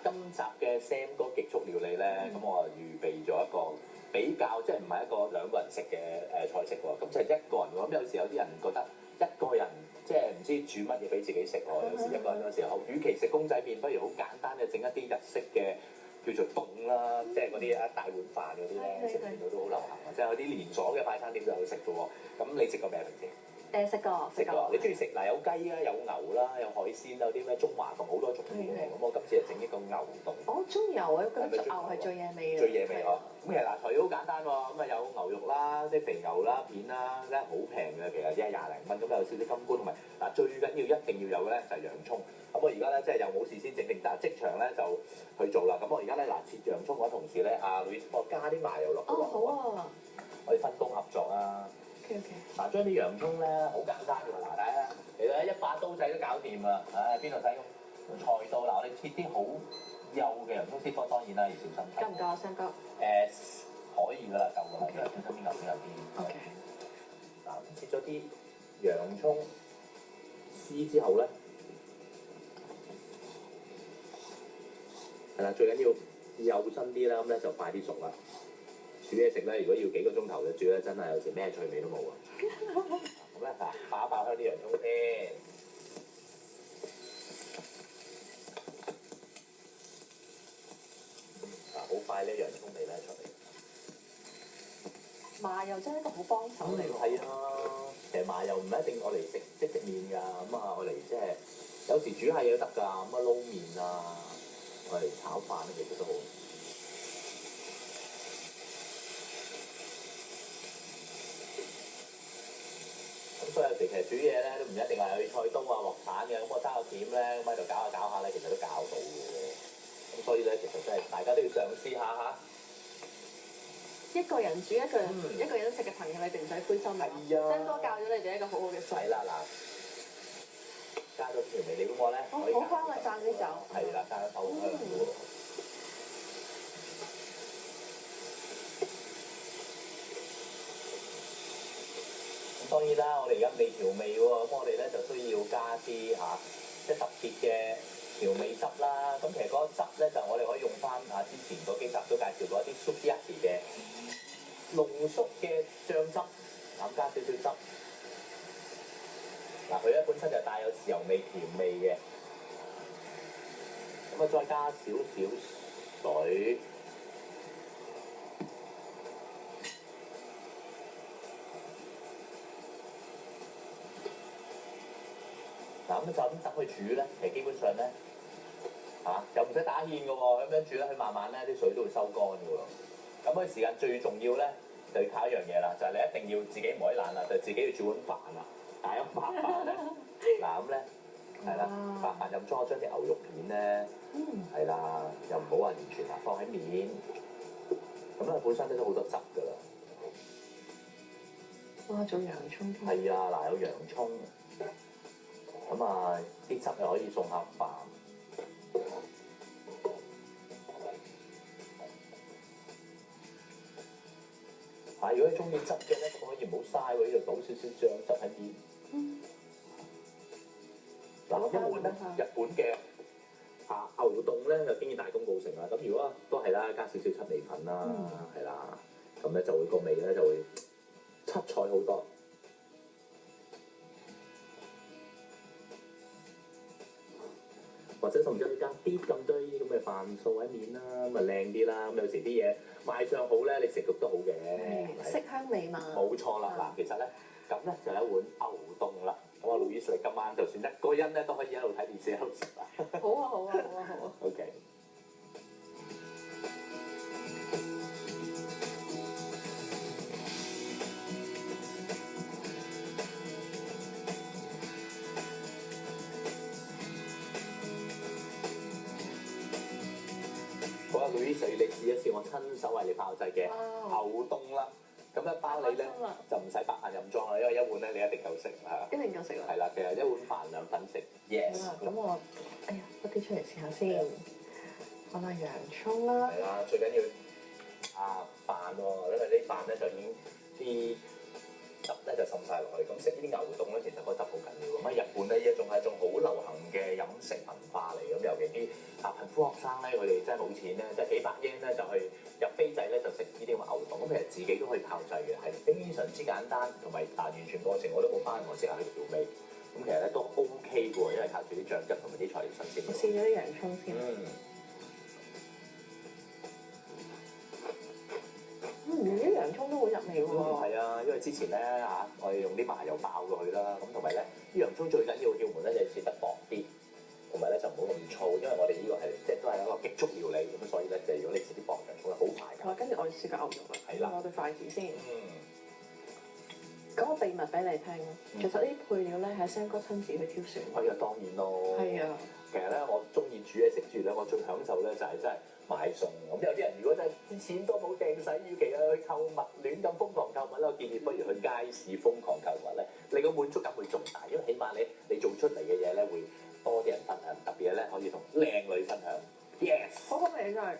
今集嘅 Sam 哥極速料理咧，咁我預備咗一個比較即係唔係一個兩個人食嘅菜式喎，咁就係一個人喎。咁有時有啲人覺得一個人即係唔知煮乜嘢俾自己食喎，有時一個人有時候，與其食公仔麵，不如好簡單嘅整一啲日式嘅叫做凍啦，即係嗰啲一大碗飯嗰啲咧，食見到都好流行啊！即係有啲連鎖嘅快餐店都有食嘅喎。咁你食過未啊？平時？食過。你中意食嗱有雞啊，有牛啦，有海鮮啦，有啲咩中華同好多種嘅喎。咁我今次就整一個牛凍。我中意牛啊，覺得牛係最惹味嘅。最惹味嗬。咁其實嗱材料好簡單喎，咁啊有牛肉啦，啲肥牛啦片啦，咧好平嘅，其實只係廿零蚊，咁有少少金菇同埋嗱最緊要一定要有嘅咧就係洋葱。咁我而家咧即係又冇事先整定，但係即場咧就去做啦。咁我而家咧嗱切洋葱嗰同時咧，阿 Louis 我加啲麻油落去。哦好啊。我哋分工合作啊。OK。嗱，將啲洋葱咧好簡單嘅嗱，大家其實一把刀仔都搞掂啦。唉，邊度使用菜刀？嗱，我哋切啲好幼嘅洋葱絲，不過當然啦，要小心。夠唔夠啊，Sam 哥？可以㗎啦，夠㗎啦，因為本身啲牛都有啲。OK。嗱，切咗啲洋葱絲之後咧，係啦，最緊要幼身啲啦，咁咧就快啲熟啦。煮嘢食咧，如果要幾個鐘頭嘅煮咧，真係有時咩趣味都冇啊！咁咧嗱，爆一爆香啲洋葱先。嗱，好快咧，洋葱味咧出嚟。麻油真係一個好幫手嚟喎。係啊，其實麻油唔一定我嚟食即食麵㗎，咁啊我嚟即係有時煮下嘢都得㗎，咁啊撈麵啊，我嚟炒飯咧其實都好。咁所以有時其實煮嘢咧都唔一定係去菜刀啊、鑊鏟嘅，咁我揸個鉗咧咁喺度搞下咧，其實都搞到嘅。咁所以咧，其實真係大家都要嘗試下嚇。一個人煮一個人食嘅朋友，你哋唔使灰心啊。Sam 哥教咗你哋一個好好嘅餸。係啦，嗱，加咗調味料咁我咧，好香啊！讚啲酒。係啦，加咗豆香喎。當然啦，我哋而家未調味喎，咁我哋咧就需要加啲即係特別嘅調味汁啦。咁其實嗰個汁咧就我哋可以用翻之前嗰幾集都介紹過一啲 sukiyaki 嘅濃縮嘅醬汁，咁加少少汁。嗱，佢咧本身就帶有豉油味、甜味嘅，咁啊再加少少水。嗱，咁就咁等佢煮咧，其實基本上咧又唔使打芡嘅喎，咁樣煮咧，佢慢慢咧啲水都會收乾嘅喎。咁嗰時間最重要咧，就要靠一樣嘢啦，就係你一定要自己唔可以懶啦，就自己要煮碗飯啦。但係一白飯咧，嗱咁咧係啦，白飯飲咗我將啲牛肉片咧，係啦，又唔好話完全放喺面，咁咧本身都好多汁㗎啦。哇！仲有洋葱添。係啊，嗱有洋葱。咁啊，啲汁又可以送下飯。如果你中意汁嘅咧，可以唔好嘥喎，呢度倒少少醬汁喺面。嗱，一碗咧，日本嘅牛凍咧就經已大功告成啦。咁如果都係啦，加少少七味粉啦，係啦，咁咧就會個味咧就會七彩好多。或者甚至可以加啲咁多啲咁嘅飯素喺面啦，咁啊靚啲啦。咁有時啲嘢賣相好咧，你食肉都好嘅。色香味嘛。冇錯啦，嗱，其實咧咁咧就有一碗牛凍啦。咁啊，Louis你今晚就算一個人咧都可以一路睇電視一路食啦。好啊好啊好啊好啊。OK。好啊，Louis，你試一試我親手為你炮製嘅牛凍啦。咁咧包你咧就唔使白飯任裝啦，因為一碗咧你一定夠食嚇。一定夠食啦。係啦，其實一碗飯兩份食。Yes。咁我滗啲出嚟試下先。放下洋葱啦。係啦，最緊要飯喎，因為啲飯咧就已經啲汁咧就滲晒落去。咁食呢啲牛凍咧，其實個汁好緊要。咁喺日本咧，呢一種係一種好流行嘅飲食文化嚟。咁尤其啲朋苦學生咧，佢哋真係冇錢咧，即係幾百 yen 咧就去入飛仔咧就食呢啲咁嘅牛丼，咁其實自己都可以炮製嘅，係非常之簡單，同埋但完全過程我都冇翻我試下去調味，咁其實咧都 OK 嘅喎，因為靠住啲醬汁同埋啲材料新鮮。我試咗啲洋葱先。啲洋葱都好入味喎。係啊，因為之前咧嚇，我哋用啲麻油爆過去啦，咁同埋咧啲洋葱最緊要竅門咧就係切得薄啲，同埋咧就唔好咁粗，因為我哋呢個係即係都係一個極速料理，咁所以咧就如果你切啲薄洋葱咧好快㗎。跟住我哋試個牛肉啦。係啦，攞對筷子先。講個秘密俾你聽咯，其實呢啲配料咧係聲哥親自去挑選。係啊，當然咯。係啊。其實咧，我中意煮嘢食之餘咧，我最享受咧就係真係買餸。咁有啲人如果真係啲錢多冇掟使，與其去購物亂咁瘋狂購物咧，我建議不如去街市瘋狂購物咧，你個滿足感會仲大，因為起碼你做出嚟嘅嘢咧會多啲人分享，特別係咧可以同靚女分享。Yes，好好味真係。